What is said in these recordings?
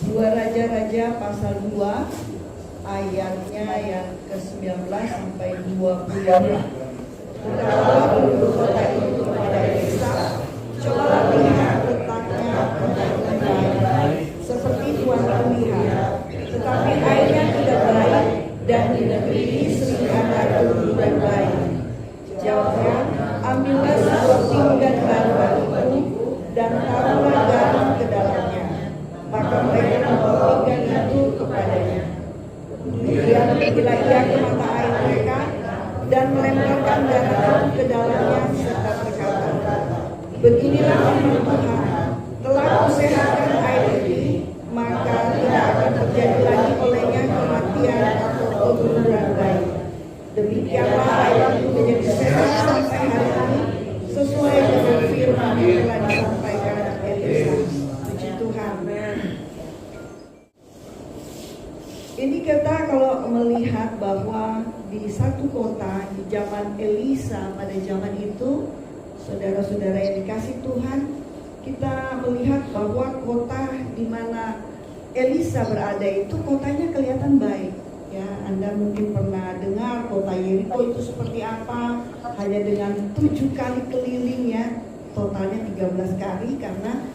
2 Raja-Raja pasal 2 ayatnya yang ke-19 sampai 20. Berkatalah penduduk kota itu kepada Elisa, coba lihat letaknya dengan baik, seperti Tuhan lihat. Tetapi airnya tidak baik, dan di negeri ini sering ada keguguran baik. Jawabnya, ambillah sebuah pinggan baru itu dan taruhlah garam ke dalamnya. Maka mereka membawa pinggan itu kepadanya. Kemudian bila ia ke mata air mereka dan melemparkan garam ke dalamnya serta berkata, beginilah firman Tuhan, telah kusehatkan air ini, maka tidak akan terjadi lagi olehnya kematian atau keguguran baik. Demikianlah air itu menjadi sehat sampai hari ini, sesuai dengan firman yang telah disampaikan Elisa. Puji Tuhan. Ini kita kalau melihat bahwa di satu kota di zaman Elisa pada zaman itu, saudara-saudara yang dikasih Tuhan, kita melihat bahwa kota di mana Elisa berada itu kotanya kelihatan baik. Ya, Anda mungkin pernah dengar kota Yeriko itu seperti apa, hanya dengan 7 kali keliling ya, totalnya 13 kali karena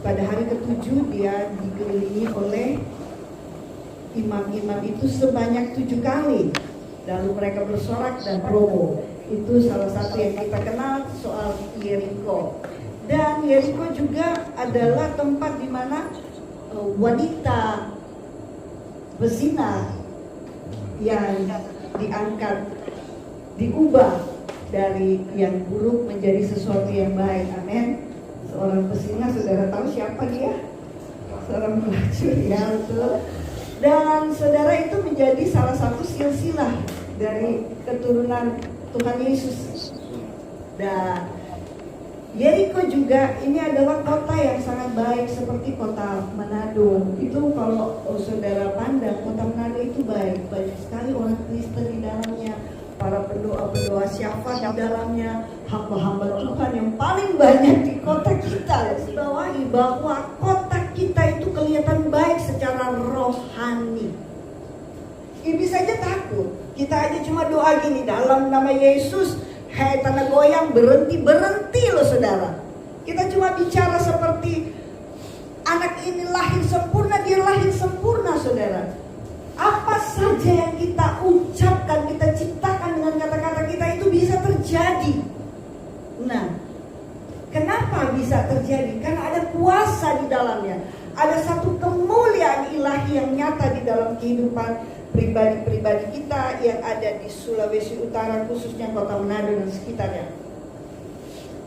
pada hari ke-7 dia dikelilingi oleh imam-imam itu sebanyak 7 kali. Lalu mereka bersorak dan promo. Itu salah satu yang kita kenal soal Yeriko. Dan Yeriko juga adalah tempat di mana wanita bezina yang diangkat, diubah dari yang buruk menjadi sesuatu yang baik. Amin. Seorang bezina, saudara tahu siapa dia? Seorang pelacur, ya betul. Dan saudara itu menjadi salah satu silsilah dari keturunan Tuhan Yesus. Dan Yeriko juga ini adalah kota yang sangat baik seperti kota Manado. Itu kalau saudara pandang kota Manado itu baik. Banyak sekali orang Kristen di dalamnya, para pendoa-pendoa syafat di dalamnya, hamba-hamba Tuhan yang paling banyak di kota kita. Bawahi bahwa kota kita itu kelihatan baik secara rohani. Ini saja takut. Kita aja cuma doa gini, dalam nama Yesus, hai tanah goyang, berhenti loh saudara. Kita cuma bicara seperti anak ini lahir sempurna, dia lahir sempurna saudara. Apa saja yang kita ucapkan, kita ciptakan dengan kata-kata kita itu bisa terjadi. Nah, kenapa bisa terjadi? Karena ada kuasa di dalamnya. Ada satu kemuliaan ilahi yang nyata di dalam kehidupan pribadi-pribadi kita yang ada di Sulawesi Utara, khususnya kota Manado dan sekitarnya.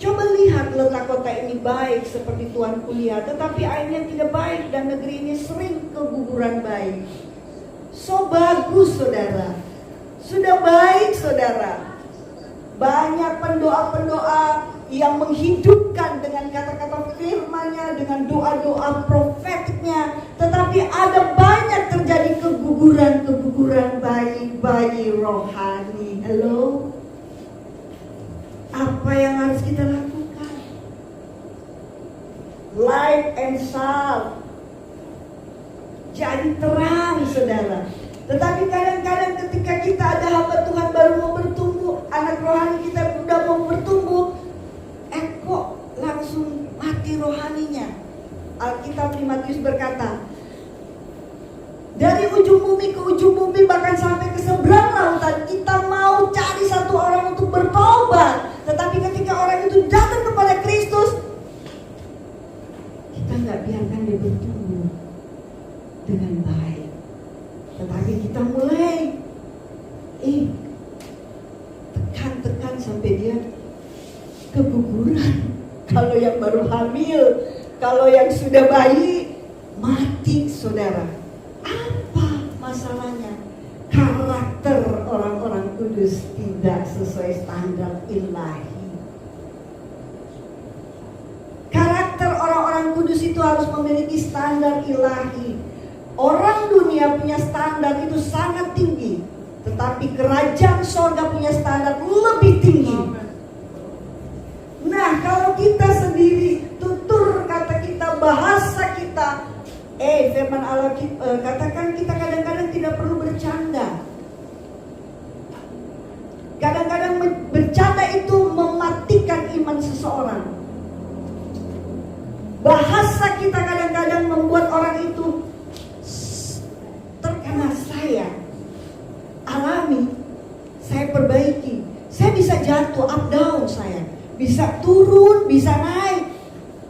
Coba lihat letak kota ini baik seperti Tuhan kulihat, tetapi airnya tidak baik dan negeri ini sering keguguran baik. So bagus saudara, sudah baik saudara. Banyak pendoa-pendoa yang menghidupkan dengan kata-kata firman-Nya, dengan doa-doa profetiknya, tetapi ada banyak terjadi keguguran bayi rohani. Halo, apa yang harus kita lakukan? Light and salt, jadi terang saudara. Tetapi kadang-kadang ketika kita ada hamba Tuhan baru mau bertumbuh, anak rohani kita sudah mau bertumbuh, kok langsung mati rohaninya. Alkitab di Matius berkata, dari ujung bumi ke ujung bumi, bahkan sampai ke seberang lautan, kita mau cari satu orang untuk bertobat. Tetapi ketika orang itu datang kepada Kristus, kita nggak biarkan dia bertumbuh dengan baik. Tetapi kita mulai tekan sampai dia keguguran. Kalau yang baru hamil, kalau yang sudah bayi, mati saudara. Apa masalahnya? Karakter orang-orang kudus tidak sesuai standar ilahi. Karakter orang-orang kudus itu harus memiliki standar ilahi. Orang dunia punya standar itu sangat tinggi, tetapi kerajaan surga punya standar lebih tinggi. Nah, kalau kita sendiri, tutur kata kita, bahasa kita Firman Allah katakan kita kadang-kadang tidak perlu bercanda. Kadang-kadang bercanda itu mematikan iman seseorang. Bahasa kita kadang-kadang membuat orang itu terkena. Saya alami, saya perbaiki. Saya bisa jatuh, up down saya. Bisa turun, bisa naik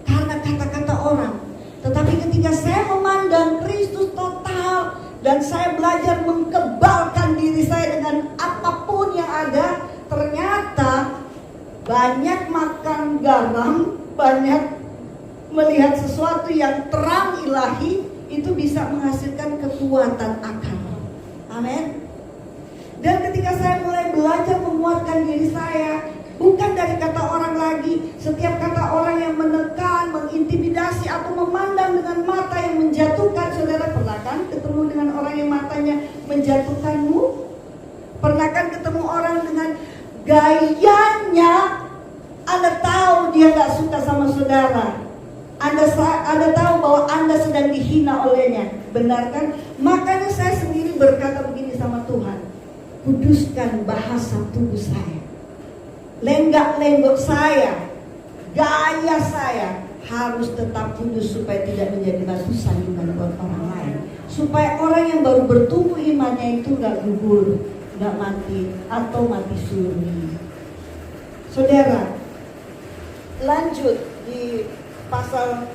karena kata-kata orang. Tetapi ketika saya memandang Kristus total dan saya belajar mengkebalkan diri saya dengan apapun yang ada, ternyata banyak makan garam, banyak melihat sesuatu yang terang ilahi, itu bisa menghasilkan kekuatan akal. Amin. Dan ketika saya mulai belajar menguatkan diri saya, bukan dari kata orang lagi. Setiap kata orang yang menekan, mengintimidasi atau memandang dengan mata yang menjatuhkan. Saudara pernah kan ketemu dengan orang yang matanya menjatuhkanmu? Pernah kan ketemu orang dengan gayanya Anda tahu dia gak suka sama saudara, Anda tahu bahwa Anda sedang dihina olehnya, benar kan? Makanya saya sendiri berkata begini sama Tuhan, kuduskan bahasa tubuh saya, lenggak-lenggok saya, gaya saya harus tetap kudus supaya tidak menjadi batu sandungan buat orang lain. Supaya orang yang baru bertumbuh imannya itu gak gugur, gak mati atau mati suri. Saudara, lanjut di pasal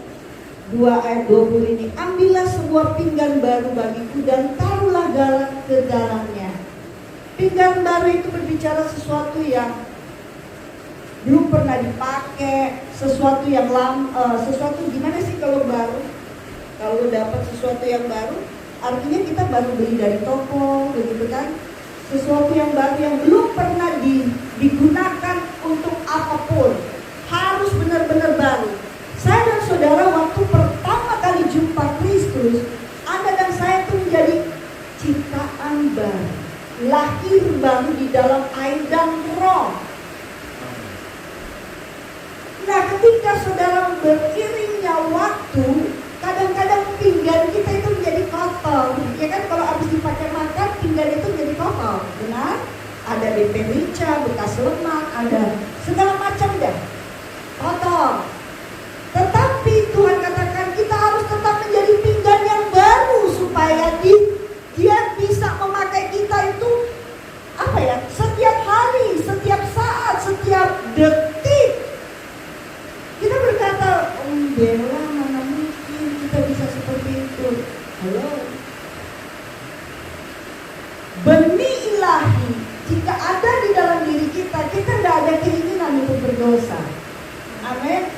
2 ayat 20 ini. Ambillah sebuah pinggan baru bagiku dan taruhlah garam ke dalamnya. Pinggan baru itu berbicara sesuatu yang belum pernah dipakai, sesuatu yang sesuatu gimana sih kalau baru? Kalau dapat sesuatu yang baru, artinya kita baru beli dari toko, begitu kan? Sesuatu yang baru yang belum pernah digunakan untuk apapun, harus benar-benar baru. Saya dan saudara waktu pertama kali jumpa Kristus, Anda dan saya itu menjadi ciptaan baru, lahir baru di dalam air dan roh. Nah, ketika saudara beriringnya waktu, kadang-kadang pinggan kita itu menjadi kotor. Ya kan, kalau habis dipakai makan, pinggan itu jadi kotor, benar? Ada BP rica, bekas lemak, ada segala macam deh, kotor. Tetapi Tuhan katakan kita harus tetap menjadi pinggan yang baru supaya dia bisa memakai kita itu setiap hari, setiap saat, setiap detik. Kita berkata, Bella, mana mungkin kita bisa seperti itu. Halo. Benih ilahi, jika ada di dalam diri kita tidak ada keinginan untuk berdosa. Amin.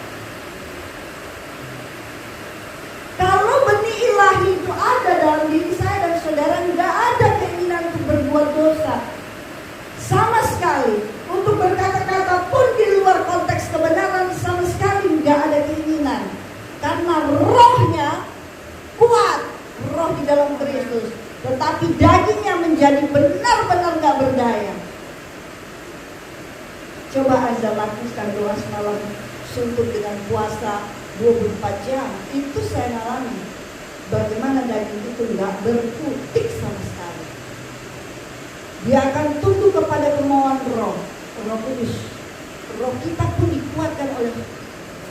Kalau benih ilahi itu ada dalam diri saya dan saudara, tidak ada keinginan untuk berbuat dosa sama sekali. Untuk berkata-kata pun di luar konteks kebenaran sama sekali tidak ada keinginan. Karena rohnya kuat, roh di dalam Kristus, tetapi dagingnya menjadi benar-benar gak berdaya. Coba Anda lakukan doa semalam suntuk dengan puasa 24 jam, itu saya alami bagaimana daging itu gak berkutik sama sekali. Dia akan tunduk kepada kemauan roh kudus. Roh kita pun dikuatkan oleh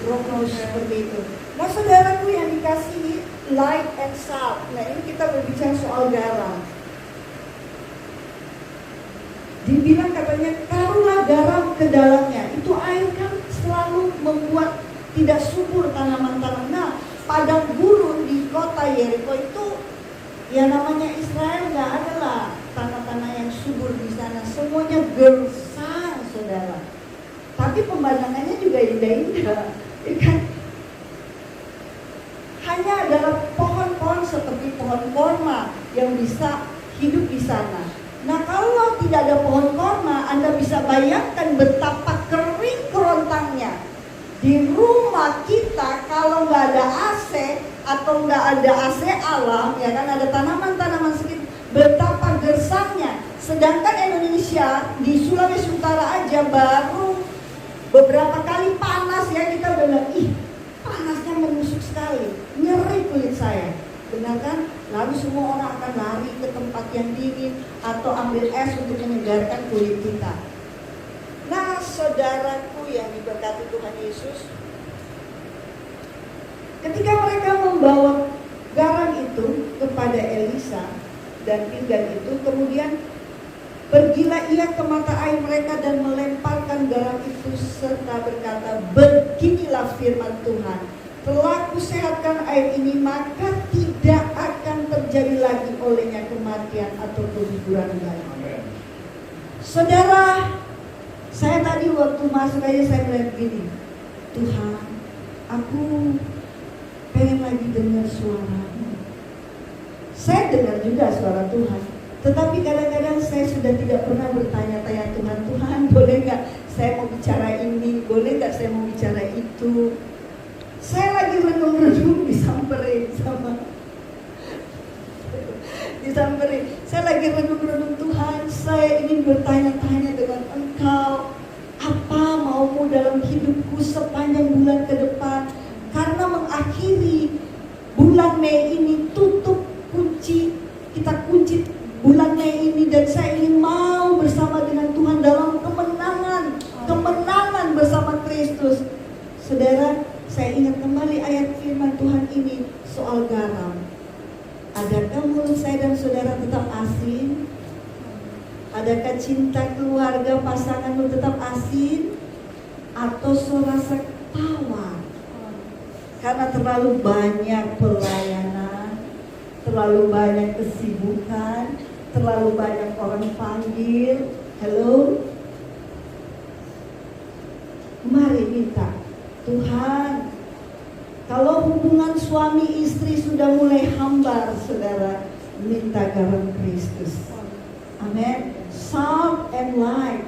roh kudus seperti itu. Nah, saudaraku yang dikasihi, light and salt. Nah, ini kita berbicara soal garam. Dibilang katanya taruhlah garam ke dalamnya. Itu air kan selalu membuat tidak subur tanaman-tanaman. Nah, padang gurun di kota Yeriko itu, ya namanya Israel, nggak ada lah tanah-tanah yang subur di sana. Semuanya gersang, saudara. Tapi pemandangannya juga indah-indah, kan? Hanya adalah pohon-pohon seperti pohon korma yang bisa hidup di sana. Nah, kalau tidak ada pohon korma, Anda bisa bayangkan betapa kering kerontangnya. Di rumah kita kalau nggak ada AC atau nggak ada AC alam, ya kan, ada tanaman-tanaman sedikit, betapa gersangnya. Sedangkan Indonesia di Sulawesi Utara aja baru beberapa kali panas, ya, kita udah bilang, ih panasnya menusuk sekali, nyeri kulit saya. benar kan? Lalu semua orang akan lari ke tempat yang dingin atau ambil es untuk menyegarkan kulit kita. Nah, saudaraku yang diberkati Tuhan Yesus, ketika mereka membawa garam itu kepada Elisa dan pinggan itu, kemudian pergilah ia ke mata air mereka dan melemparkan garam itu serta berkata, beginilah firman Tuhan, telah kusehatkan air ini, maka tidak akan terjadi lagi olehnya kematian atau keguguran lagi. Saudara, saya tadi waktu masuk aja saya melihat gini, Tuhan, aku pengen lagi dengar suara-Mu. Saya dengar juga suara Tuhan, tetapi kadang-kadang saya sudah tidak pernah bertanya-tanya Tuhan, boleh nggak saya mau bicara ini, boleh nggak saya mau bicara itu. Saya lagi renung-renung disamperin. Saya lagi renung-renung, Tuhan, saya ingin bertanya-tanya dengan Engkau, apa mau-Mu dalam hidupku sepanjang bulan ke depan. Karena mengakhiri bulan Mei ini, kita kunci bulan Mei ini, dan saya ingin mau bersama dengan Tuhan dalam kemenangan bersama Kristus. Saudara, saya ingat kembali ayat firman Tuhan ini soal garam. Adakah mulut saya dan saudara tetap asin? Adakah cinta keluarga pasanganmu tetap asin? Atau serasa tawar? Karena terlalu banyak pelayanan, terlalu banyak kesibukan, terlalu banyak orang panggil. Halo? Mari minta, Tuhan, kalau hubungan suami istri sudah mulai hambar, saudara, minta garam Kristus. Amin. Salt and light,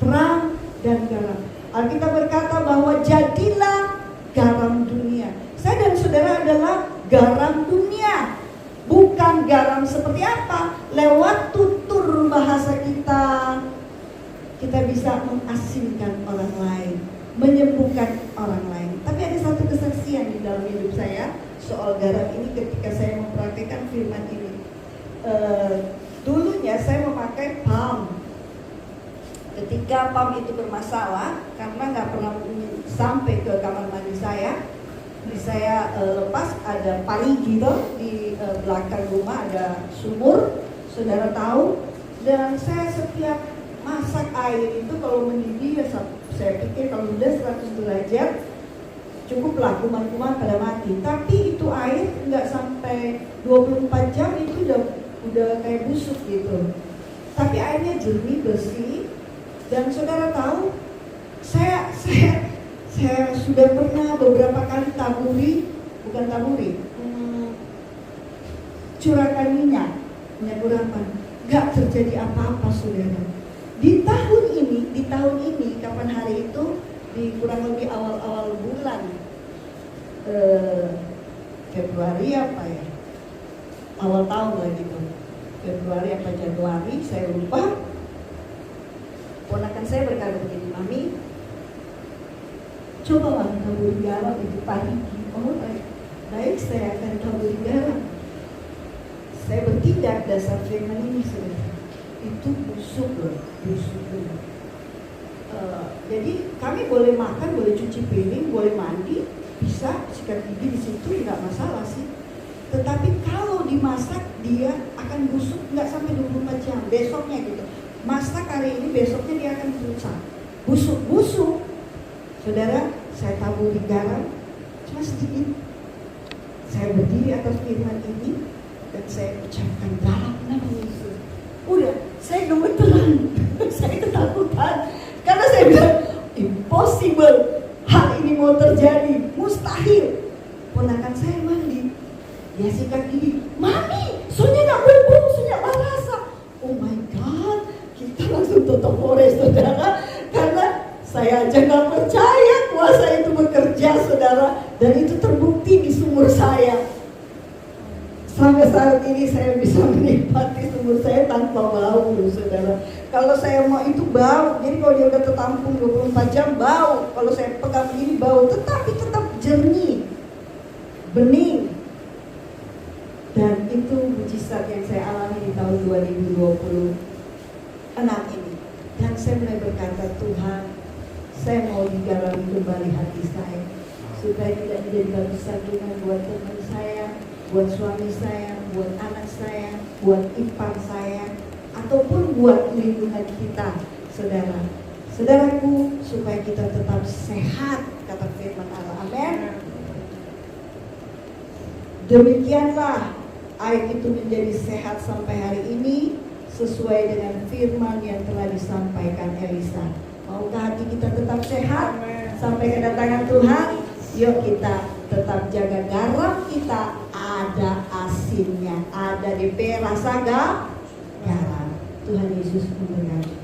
terang dan garam. Alkitab berkata bahwa jadilah garam dunia. Saya dan saudara adalah garam dunia. Bukan garam seperti apa? Lewat tutur bahasa kita bisa mengasinkan orang lain, menyembuhkan orang lain. Tapi ada satu kesaksian di dalam hidup saya soal garam ini ketika saya mempraktikkan firman ini. Dulunya saya memakai palm. Ketika palm itu bermasalah karena nggak pernah sampai ke kamar mandi saya, lepas ada parigi di belakang rumah, ada sumur, saudara tahu. Dan saya setiap masak air itu kalau mendidih, saya pikir kalau udah 100 derajat cukuplah kuman-kuman pada mati. Tapi itu air nggak sampai 24 jam itu udah kayak busuk gitu. Tapi airnya jernih, bersih. Dan saudara tahu, saya sudah pernah beberapa kali curahkan minyak urapan, nggak terjadi apa-apa, saudara. Di tahun ini kapan hari itu, di kurang lebih awal-awal bulan Februari apa ya, awal tahun lah gitu, Februari apa Januari saya lupa. Ponakan saya berkata begini, Mami, coba taburi garam itu pagi. Oh baik, saya akan taburi garam. Saya bertindak dasar firman ini, saudara. Itu busuk loh. Jadi kami boleh makan, boleh cuci piring, boleh mandi, bisa sikat gigi di situ, nggak masalah sih. Tetapi kalau dimasak dia akan busuk nggak sampai 24 jam. Besoknya gitu. Masak hari ini, besoknya dia akan rusak. Busuk. Saudara, saya taburi garam cuma sedikit. Saya berdiri atas firman ini dan saya ucapkan dalam nama Yesus. Udah, saya gemeteran. Saya ketakutan karena saya bilang impossible, hal ini mau terjadi, mustahil. Ponakan saya mandi, dia sikat gigi, Mami, soalnya nggak berbau, soalnya barasa. Oh my God, kita langsung tutup forest, saudara, karena saya aja nggak percaya kuasa itu bekerja, saudara, dan itu terbukti di sumur saya. Sampai saat ini saya bisa menikmati sumur saya tanpa bau, saudara. Kalau saya mau itu bau, jadi kalau dia udah tertampung 24 jam bau. Kalau saya pegang begini bau, tetapi tetap jernih, bening. Dan itu mujizat yang saya alami di tahun 2026 ini. Dan saya mulai berkata, Tuhan, saya mau digarami kembali hati saya, supaya tidak menjadi batu sandungan buat teman saya, buat suami saya, buat anak saya, buat ipar saya, ataupun buat lingkungan kita, saudara. Saudaraku, supaya kita tetap sehat, kata firman Allah. Amin. Demikianlah ayat itu menjadi sehat sampai hari ini, sesuai dengan firman yang telah disampaikan Elisa. Maukah hati kita tetap sehat sampai kedatangan Tuhan? Yuk kita tetap jaga garam kita, ada asinnya, ada DP rasa garam. Tuhan Yesus memberkati.